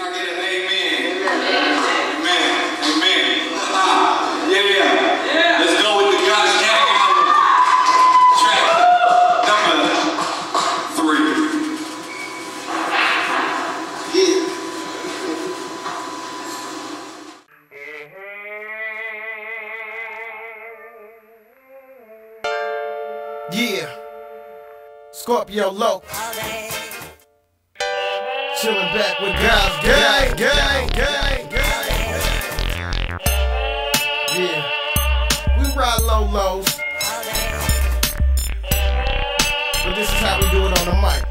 I get an amen? Amen. Amen. Yeah. Let's go with the God's Gang album. Track number 3. Yeah. Scorpio Low. Chillin' back with God's Gang. Yeah. We ride low lows. But this is how we do it on the mic.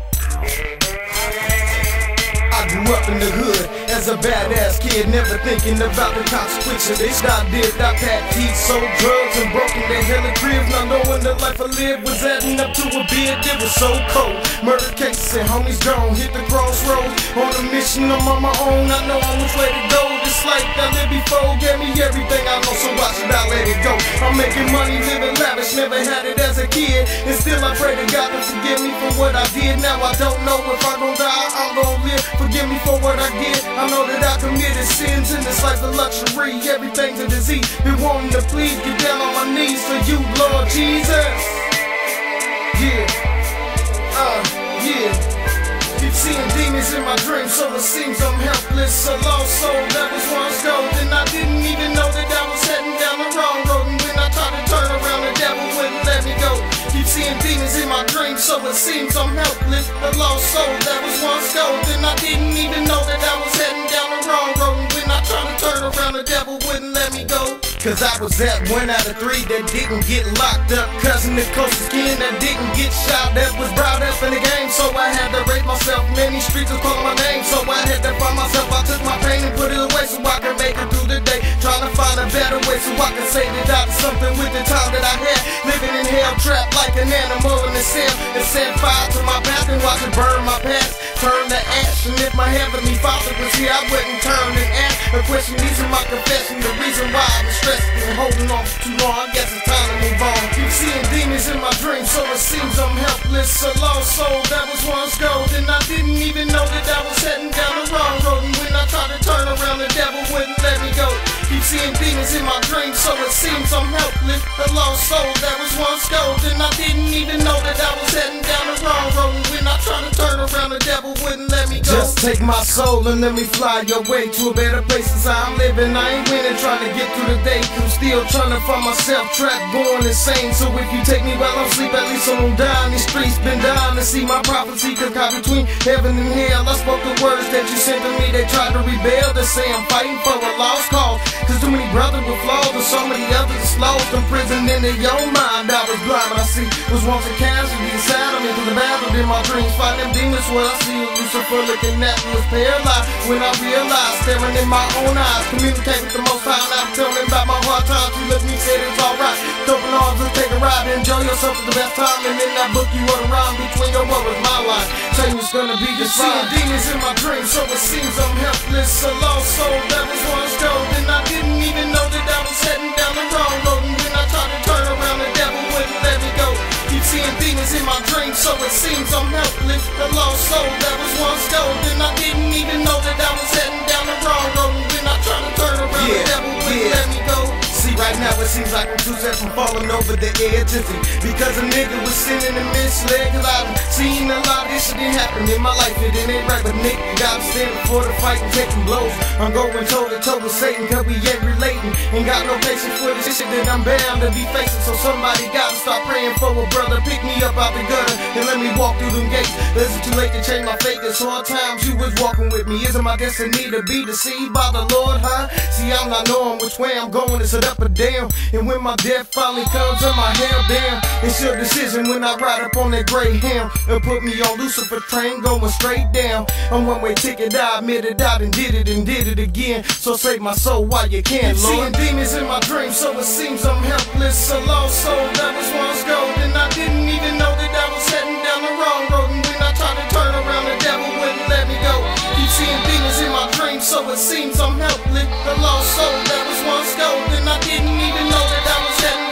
I grew up in the hood as a badass kid, never thinking about the consequences. They stopped, did, I packed heat, sold drugs, and broke in their hella cribs. Not knowing the life I lived was adding up to a bid that was so cold. Murder cases and homies gone, hit the crossroads. On a mission, I'm on my own, I know on which way to go. This life I lived before gave me everything I know, so why should I let it go? I'm making money, living lavish, never had it as a kid. And still I pray to God to forgive me for what I did. Now I don't know if I'm gon' die, I'm gon' live. Forgive me for what I did. I know that I committed sins in this life of luxury. Everything's a disease. Been wanting to please, get down on my knees for you, Lord Jesus. Yeah. Keep seeing demons in my dreams, so it seems I'm helpless. A lost soul that was once gold, and I didn't even know that I was heading down the wrong road. And when I tried to turn around, the devil wouldn't let me go. Keep seeing demons in my dreams, so it seems I'm helpless. A lost soul that was once gold, and I didn't even know that I was heading down the wrong road. And when I tried to turn around, the devil wouldn't let me go. Cause I was that 1 out of 3 that didn't get locked up. Cousin the closest kin that didn't get shot, that was brought up in the game. So I had to rate myself. Many streets was calling my name, so I had to find myself. I took my pain and put it away so I could make it through the day. Trying to find a better way so I could say that I did something with the time that I had. Living in hell, trapped like an animal in a cell. And set fire to my path and watch it burn my past, turn to ash. And if my heavenly Father was here, I wouldn't turn and ask a question. These are my confession, the reason why I'm stressed and holding on for too long. I guess it's time to move on. Keep seeing demons in my dreams, so it seems I'm helpless. A lost soul that was once gold, and I didn't even know that I was heading down the wrong road. And when I tried to turn around, the devil wouldn't let me go. Keep seeing demons in my dreams, so it seems I'm helpless. A lost soul that was once gold, and I didn't even know that I was heading down the wrong road. And when I tried to turn around, the devil wouldn't let me go. Just take my soul and let me fly your way to a better place since I'm living. I ain't winning, trying to get through the day. I'm still trying to find myself trapped, going insane. So if you take me while I'm asleep, at least I won't die in these streets. Been dying to see my prophecy, cause caught between heaven and hell. I spoke the words that you sent to me, they tried to rebel. They say I'm fighting for a lost cause, cause too many brothers were flawed and so many others are lost. Imprisoned in their own mind, I was blind, but I see was once a casualty inside of me. Through the battle in my dreams, fighting them demons, what I see Lucifer looking at me was paralyzed. When I realized, staring in my own eyes, communicate with the Most High, and I'm telling him about my hard times. He looked at me, said it's alright, open arms and take a ride, enjoy yourself at the best time. And in that book you wrote around between your words, my life change is gonna be just fine. Seeing demons in my dreams, so it seems I'm helpless. A lost soul that was once gold, and I didn't even know that I was heading down the wrong road. And when I tried to turn around, the devil wouldn't let me go. Keep seeing demons in my dreams, so it seems I'm helpless. A lost soul that was once gold, and I didn't even know that I was heading down the wrong road. And when I tried to turn around, the devil wouldn't let me go. See, right now it seems like I'm too set from falling over the edge. Because a nigga was sinning and misled. Cause I've seen a lot of this shit didn't happen in my life. It ain't right, but nigga got standing for the fight and taking blows. I'm going toe to toe with Satan, cause we ain't relating. Ain't got no patience for this shit that I'm bound to be facing. So somebody gotta start praying for a brother. Pick me up out the gutter and let me walk through them gates. Is it too late to change my fate? Cause hard times you was walking with me. Is it my destiny to be deceived by the Lord, huh? See, I'm not knowing which way I'm going. Is it up or down? And when my death finally comes and my hell down, it's your decision when I ride up on that Greyhound and put me on Lucifer train going straight down. I'm one-way ticket, I admit it, I done did it again. So save my soul while you can, Lord. Seeing demons in my dreams, so it seems I'm helpless. A lost soul that was once gold, and I didn't even know that I was heading down the wrong road. And when I tried to turn around, the devil wouldn't let me go. Keep seeing demons in my dreams, so it seems I'm helpless. A lost soul that was once gold, and I didn't even know that I was heading